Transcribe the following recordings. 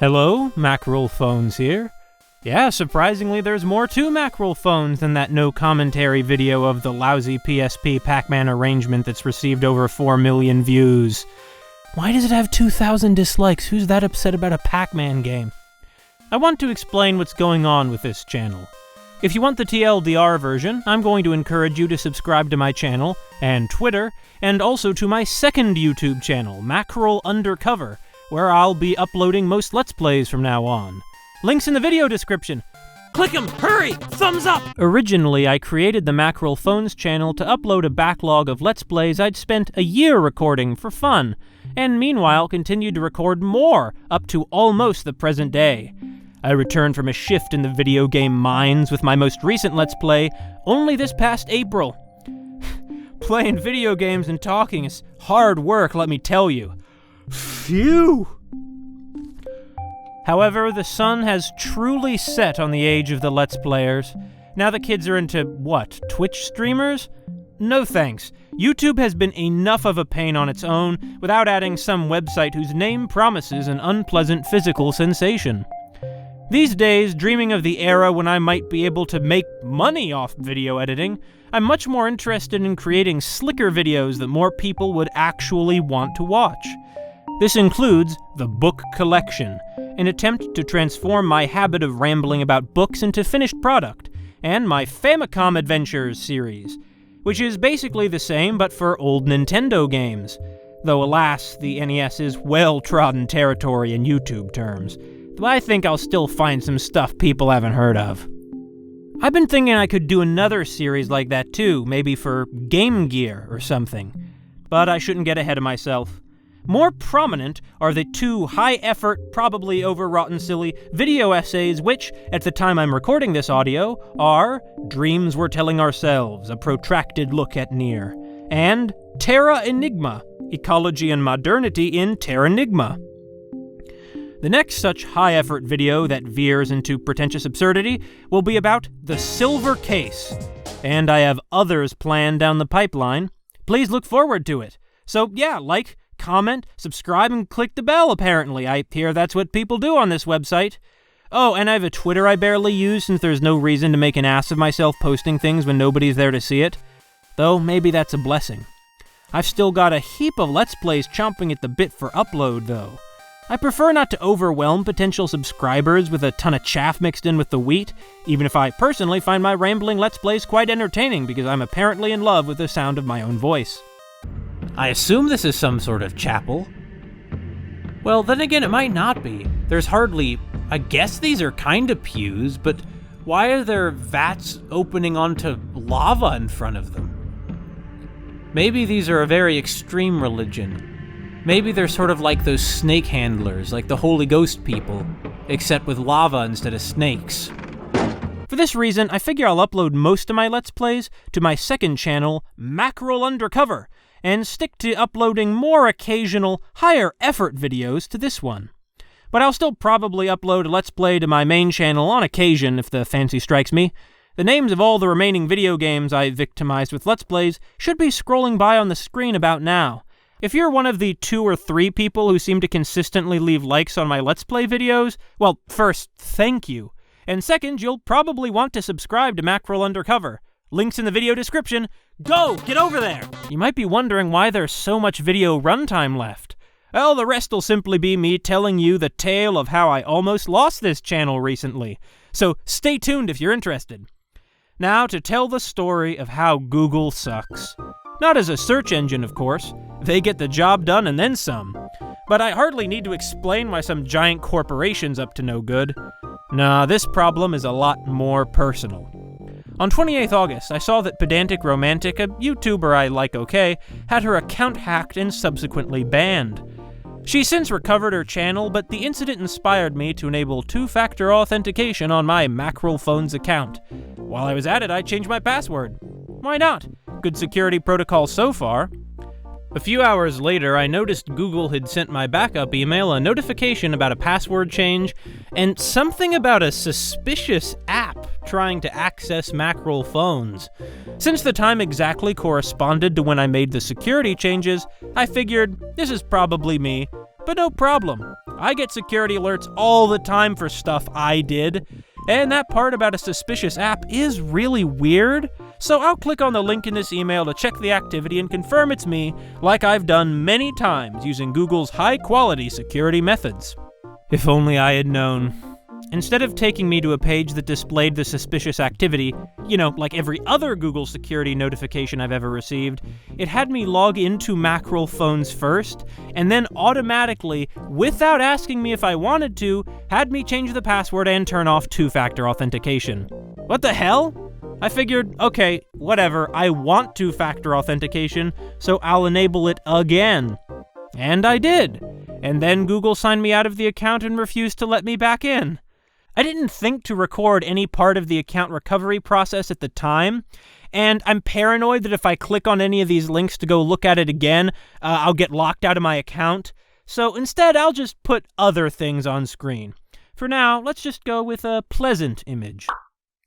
Hello, Mackerel Phones here. Yeah, surprisingly there's more to Mackerel Phones than that no commentary video of the lousy PSP Pac-Man arrangement that's received over 4 million views. Why does it have 2,000 dislikes? Who's that upset about a Pac-Man game? I want to explain what's going on with this channel. If you want the TLDR version, I'm going to encourage you to subscribe to my channel, and Twitter, and also to my second YouTube channel, Mackerel Undercover, where I'll be uploading most Let's Plays from now on. Links in the video description. Click them! Hurry! Thumbs up! Originally, I created the Mackerel Phones channel to upload a backlog of Let's Plays I'd spent a year recording for fun, and meanwhile continued to record more, up to almost the present day. I returned from a shift in the video game mines with my most recent Let's Play only this past April. Playing video games and talking is hard work, let me tell you. Phew! However, the sun has truly set on the age of the Let's Players. Now the kids are into, what, Twitch streamers? No thanks. YouTube has been enough of a pain on its own without adding some website whose name promises an unpleasant physical sensation. These days, dreaming of the era when I might be able to make money off video editing, I'm much more interested in creating slicker videos that more people would actually want to watch. This includes the Book Collection, an attempt to transform my habit of rambling about books into finished product, and my Famicom Adventures series, which is basically the same but for old Nintendo games, though alas, the NES is well-trodden territory in YouTube terms. But I think I'll still find some stuff people haven't heard of. I've been thinking I could do another series like that too, maybe for Game Gear or something. But I shouldn't get ahead of myself. More prominent are the two high-effort, probably overwrought and silly video essays which, at the time I'm recording this audio, are Dreams We're Telling Ourselves, a protracted look at Nier, and Terra Enigma, Ecology and Modernity in Terranigma. The next such high-effort video that veers into pretentious absurdity will be about The Silver Case, and I have others planned down the pipeline. Please look forward to it. So yeah, like, comment, subscribe, and click the bell, apparently. I hear that's what people do on this website. Oh, and I have a Twitter I barely use since there's no reason to make an ass of myself posting things when nobody's there to see it. Though, maybe that's a blessing. I've still got a heap of Let's Plays chomping at the bit for upload, though. I prefer not to overwhelm potential subscribers with a ton of chaff mixed in with the wheat, even if I personally find my rambling Let's Plays quite entertaining because I'm apparently in love with the sound of my own voice. I assume this is some sort of chapel. Well, then again, it might not be. There's hardly... I guess these are kind of pews, but why are there vats opening onto lava in front of them? Maybe these are a very extreme religion. Maybe they're sort of like those snake handlers, like the Holy Ghost people, except with lava instead of snakes. For this reason, I figure I'll upload most of my Let's Plays to my second channel, Mackerel Undercover, and stick to uploading more occasional, higher-effort videos to this one. But I'll still probably upload a Let's Play to my main channel on occasion if the fancy strikes me. The names of all the remaining video games I victimized with Let's Plays should be scrolling by on the screen about now. If you're one of the 2 or 3 people who seem to consistently leave likes on my Let's Play videos, well, first, thank you. And second, you'll probably want to subscribe to Mackerel Undercover. Links in the video description. Go! Get over there! You might be wondering why there's so much video runtime left. Well, the rest will simply be me telling you the tale of how I almost lost this channel recently. So stay tuned if you're interested. Now to tell the story of how Google sucks. Not as a search engine, of course. They get the job done and then some. But I hardly need to explain why some giant corporation's up to no good. Nah, this problem is a lot more personal. On 28th August, I saw that Pedantic Romantic, a YouTuber I like okay, had her account hacked and subsequently banned. She's since recovered her channel, but the incident inspired me to enable 2-factor authentication on my Mackerel Phones account. While I was at it, I changed my password. Why not? Good security protocol so far. A few hours later, I noticed Google had sent my backup email a notification about a password change and something about a suspicious app trying to access Mackerel Phones. Since the time exactly corresponded to when I made the security changes, I figured this is probably me, but no problem. I get security alerts all the time for stuff I did, and that part about a suspicious app is really weird, so I'll click on the link in this email to check the activity and confirm it's me, like I've done many times using Google's high-quality security methods. If only I had known. Instead of taking me to a page that displayed the suspicious activity, like every other Google security notification I've ever received, it had me log into Mackerel phones first, and then automatically, without asking me if I wanted to, had me change the password and turn off two-factor authentication. What the hell? I figured, okay, whatever, I want two-factor authentication, so I'll enable it again. And I did. And then Google signed me out of the account and refused to let me back in. I didn't think to record any part of the account recovery process at the time, and I'm paranoid that if I click on any of these links to go look at it again, I'll get locked out of my account. So instead, I'll just put other things on screen. For now, let's just go with a pleasant image.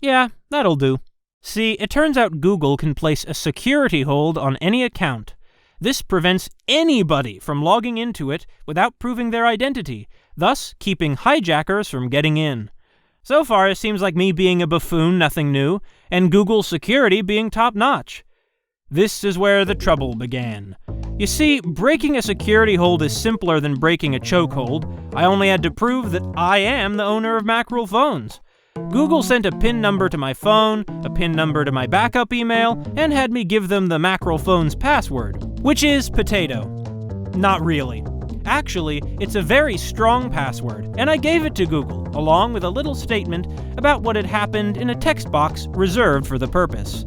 Yeah, that'll do. See, it turns out Google can place a security hold on any account. This prevents anybody from logging into it without proving their identity, thus keeping hijackers from getting in. So far, it seems like me being a buffoon, nothing new, and Google's security being top-notch. This is where the trouble began. You see, breaking a security hold is simpler than breaking a chokehold. I only had to prove that I am the owner of Mackerel phones. Google sent a PIN number to my phone, a PIN number to my backup email, and had me give them the Mackerel phone's password, which is potato. Not really. Actually, it's a very strong password, and I gave it to Google, along with a little statement about what had happened in a text box reserved for the purpose.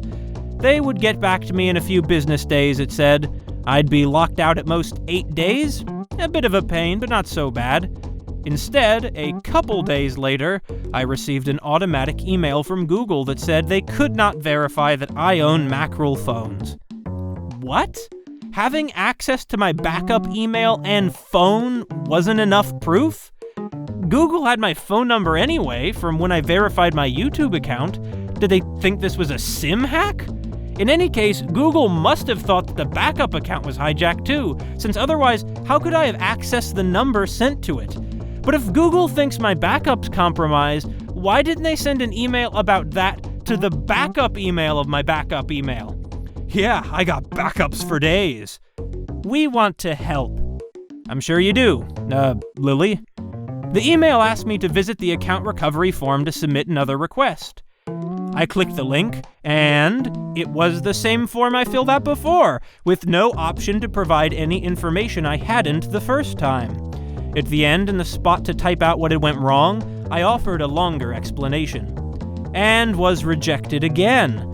They would get back to me in a few business days, it said. I'd be locked out at most 8 days? A bit of a pain, but not so bad. Instead, a couple days later, I received an automatic email from Google that said they could not verify that I own Mackerel phones. What? Having access to my backup email and phone wasn't enough proof? Google had my phone number anyway from when I verified my YouTube account. Did they think this was a SIM hack? In any case, Google must have thought that the backup account was hijacked too, since otherwise, how could I have accessed the number sent to it? But if Google thinks my backup's compromised, why didn't they send an email about that to the backup email of my backup email? Yeah, I got backups for days. We want to help. I'm sure you do, Lily. The email asked me to visit the account recovery form to submit another request. I clicked the link, and it was the same form I filled out before, with no option to provide any information I hadn't the first time. At the end, in the spot to type out what had went wrong, I offered a longer explanation, and was rejected again.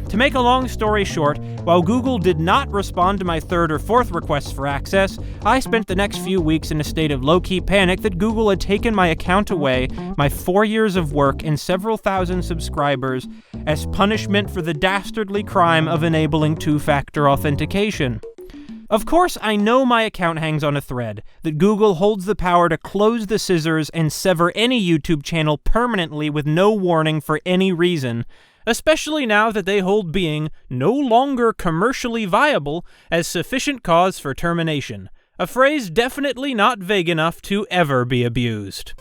To make a long story short, while Google did not respond to my third or fourth requests for access, I spent the next few weeks in a state of low-key panic that Google had taken my account away, my 4 years of work and several thousand subscribers, as punishment for the dastardly crime of enabling two-factor authentication. Of course, I know my account hangs on a thread, that Google holds the power to close the scissors and sever any YouTube channel permanently with no warning for any reason, especially now that they hold being no longer commercially viable as sufficient cause for termination, a phrase definitely not vague enough to ever be abused.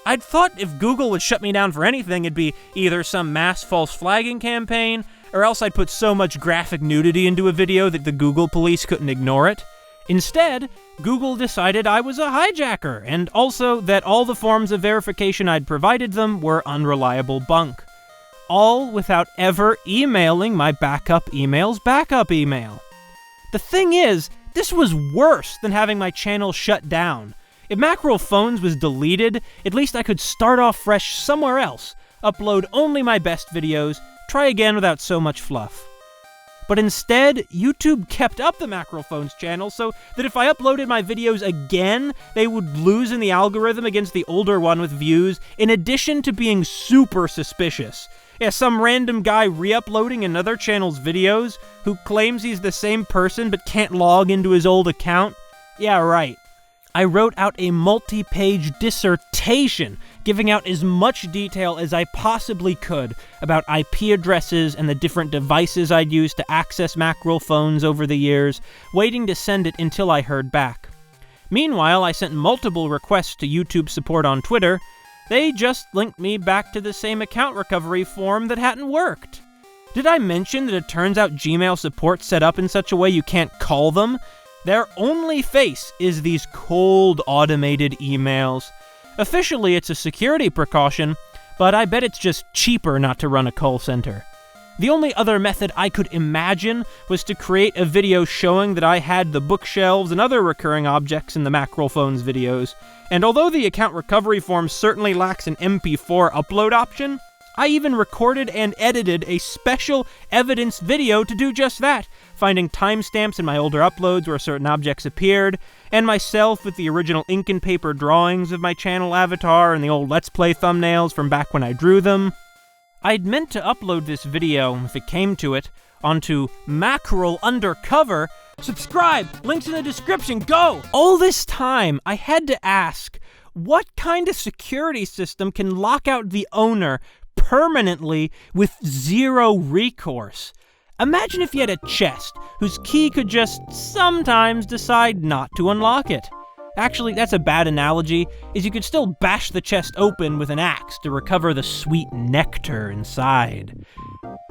I'd thought if Google would shut me down for anything, it'd be either some mass false flagging campaign, or else I'd put so much graphic nudity into a video that the Google police couldn't ignore it. Instead, Google decided I was a hijacker, and also that all the forms of verification I'd provided them were unreliable bunk. All without ever emailing my backup email's backup email. The thing is, this was worse than having my channel shut down. If Mackerel Phones was deleted, at least I could start off fresh somewhere else, upload only my best videos, try again without so much fluff. But instead, YouTube kept up the Mackerel Phones channel so that if I uploaded my videos again, they would lose in the algorithm against the older one with views, in addition to being super suspicious. Yeah, some random guy re-uploading another channel's videos who claims he's the same person but can't log into his old account. Yeah, right. I wrote out a multi-page dissertation giving out as much detail as I possibly could about IP addresses and the different devices I'd used to access Mackerel Phones over the years, waiting to send it until I heard back. Meanwhile, I sent multiple requests to YouTube support on Twitter. They just linked me back to the same account recovery form that hadn't worked. Did I mention that it turns out Gmail support's set up in such a way you can't call them? Their only face is these cold, automated emails. Officially, it's a security precaution, but I bet it's just cheaper not to run a call center. The only other method I could imagine was to create a video showing that I had the bookshelves and other recurring objects in the Mackerel Phones videos, and although the account recovery form certainly lacks an MP4 upload option, I even recorded and edited a special evidence video to do just that, finding timestamps in my older uploads where certain objects appeared, and myself with the original ink and paper drawings of my channel avatar and the old Let's Play thumbnails from back when I drew them. I'd meant to upload this video, if it came to it, onto Mackerel Undercover. Subscribe! Links in the description, go! All this time, I had to ask, what kind of security system can lock out the owner permanently with zero recourse? Imagine if you had a chest whose key could just sometimes decide not to unlock it. Actually, that's a bad analogy, as you could still bash the chest open with an axe to recover the sweet nectar inside.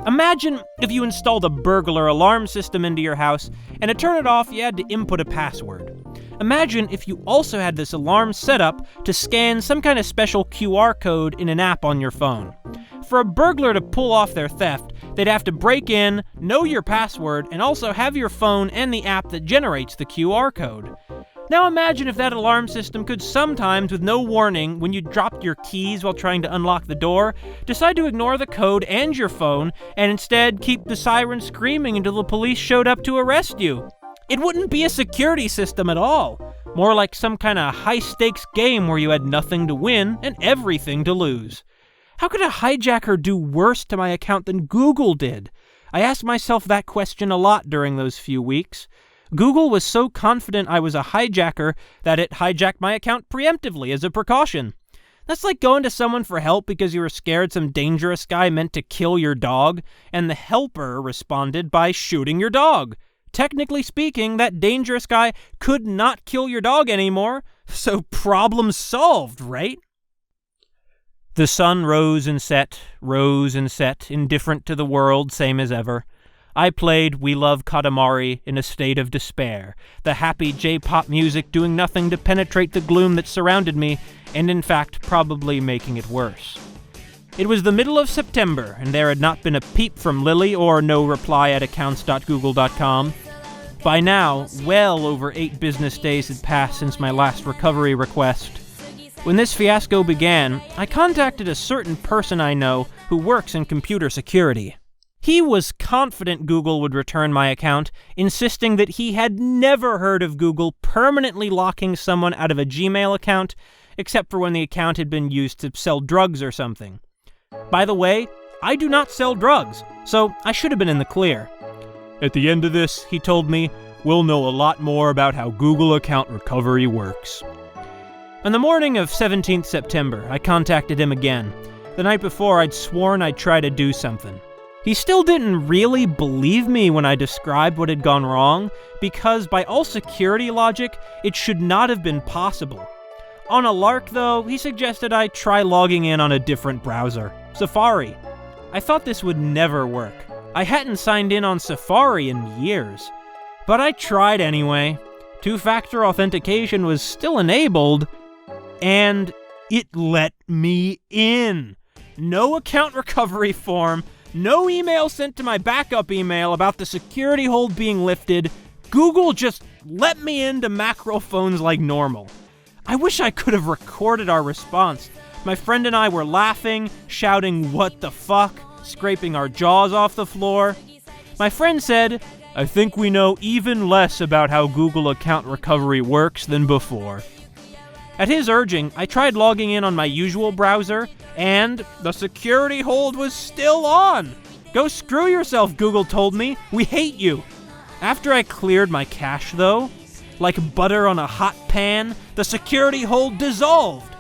Imagine if you installed a burglar alarm system into your house, and to turn it off, you had to input a password. Imagine if you also had this alarm set up to scan some kind of special QR code in an app on your phone. For a burglar to pull off their theft, they'd have to break in, know your password, and also have your phone and the app that generates the QR code. Now imagine if that alarm system could sometimes, with no warning, when you dropped your keys while trying to unlock the door, decide to ignore the code and your phone, and instead keep the siren screaming until the police showed up to arrest you. It wouldn't be a security system at all. More like some kind of high-stakes game where you had nothing to win and everything to lose. How could a hijacker do worse to my account than Google did? I asked myself that question a lot during those few weeks. Google was so confident I was a hijacker that it hijacked my account preemptively as a precaution. That's like going to someone for help because you were scared some dangerous guy meant to kill your dog, and the helper responded by shooting your dog. Technically speaking, that dangerous guy could not kill your dog anymore, so problem solved, right? The sun rose and set, indifferent to the world, same as ever. I played We Love Katamari in a state of despair, the happy J-pop music doing nothing to penetrate the gloom that surrounded me, and in fact probably making it worse. It was the middle of September, and there had not been a peep from Lily or no reply at accounts.google.com. By now, well over 8 business days had passed since my last recovery request. When this fiasco began, I contacted a certain person I know who works in computer security. He was confident Google would return my account, insisting that he had never heard of Google permanently locking someone out of a Gmail account, except for when the account had been used to sell drugs or something. By the way, I do not sell drugs, so I should have been in the clear. At the end of this, he told me, we'll know a lot more about how Google account recovery works. On the morning of 17th September, I contacted him again. The night before, I'd sworn I'd try to do something. He still didn't really believe me when I described what had gone wrong, because by all security logic, it should not have been possible. On a lark, though, he suggested I try logging in on a different browser, Safari. I thought this would never work. I hadn't signed in on Safari in years. But I tried anyway. Two-factor authentication was still enabled, and it let me in. No account recovery form, no email sent to my backup email about the security hold being lifted. Google just let me into Mackerel Phones like normal. I wish I could have recorded our response. My friend and I were laughing, shouting, "What the fuck?" scraping our jaws off the floor. My friend said, "I think we know even less about how Google account recovery works than before." At his urging, I tried logging in on my usual browser, and the security hold was still on. "Go screw yourself," Google told me. "We hate you." After I cleared my cache, though, like butter on a hot pan, the security hold dissolved.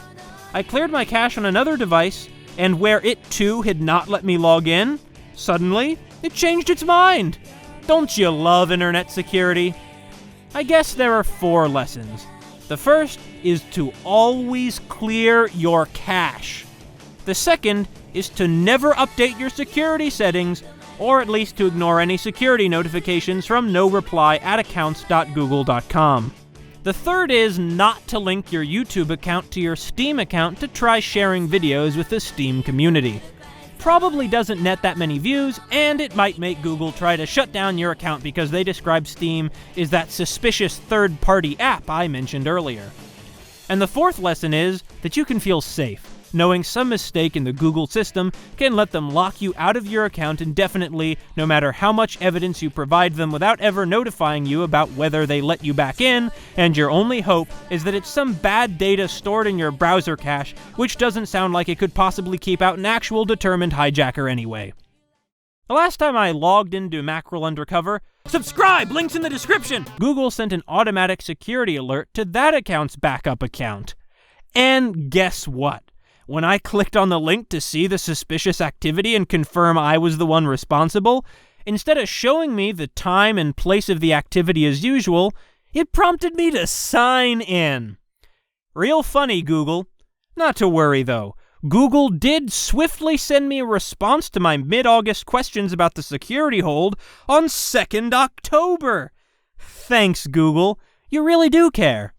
I cleared my cache on another device, and where it too had not let me log in, suddenly it changed its mind. Don't you love internet security? I guess there are 4 lessons. The first is to always clear your cache. The second is to never update your security settings, or at least to ignore any security notifications from noreply@accounts.google.com. The third is not to link your YouTube account to your Steam account to try sharing videos with the Steam community. Probably doesn't net that many views, and it might make Google try to shut down your account because they describe Steam as that suspicious third-party app I mentioned earlier. And the fourth lesson is that you can feel safe, knowing some mistake in the Google system can let them lock you out of your account indefinitely, no matter how much evidence you provide them without ever notifying you about whether they let you back in, and your only hope is that it's some bad data stored in your browser cache, which doesn't sound like it could possibly keep out an actual determined hijacker anyway. The last time I logged into Mackerel Undercover, subscribe, links in the description, Google sent an automatic security alert to that account's backup account. And guess what? When I clicked on the link to see the suspicious activity and confirm I was the one responsible, instead of showing me the time and place of the activity as usual, it prompted me to sign in. Real funny, Google. Not to worry, though. Google did swiftly send me a response to my mid-August questions about the security hold on 2nd October. Thanks, Google. You really do care.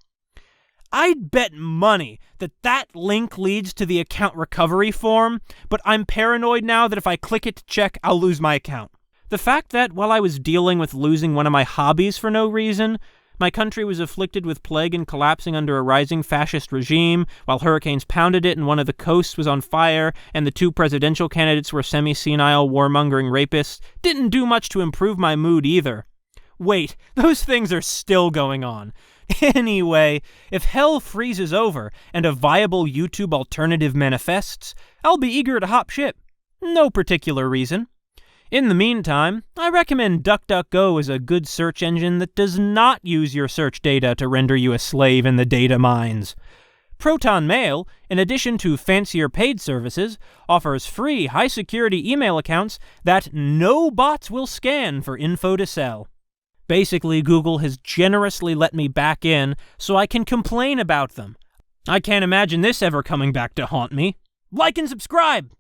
I'd bet money that link leads to the account recovery form, but I'm paranoid now that if I click it to check, I'll lose my account. The fact that while I was dealing with losing one of my hobbies for no reason, my country was afflicted with plague and collapsing under a rising fascist regime, while hurricanes pounded it and one of the coasts was on fire, and the two presidential candidates were semi-senile, warmongering rapists, didn't do much to improve my mood either. Wait, those things are still going on. Anyway, if hell freezes over and a viable YouTube alternative manifests, I'll be eager to hop ship. No particular reason. In the meantime, I recommend DuckDuckGo as a good search engine that does not use your search data to render you a slave in the data mines. Proton Mail, in addition to fancier paid services, offers free high-security email accounts that no bots will scan for info to sell. Basically, Google has generously let me back in so I can complain about them. I can't imagine this ever coming back to haunt me. Like and subscribe!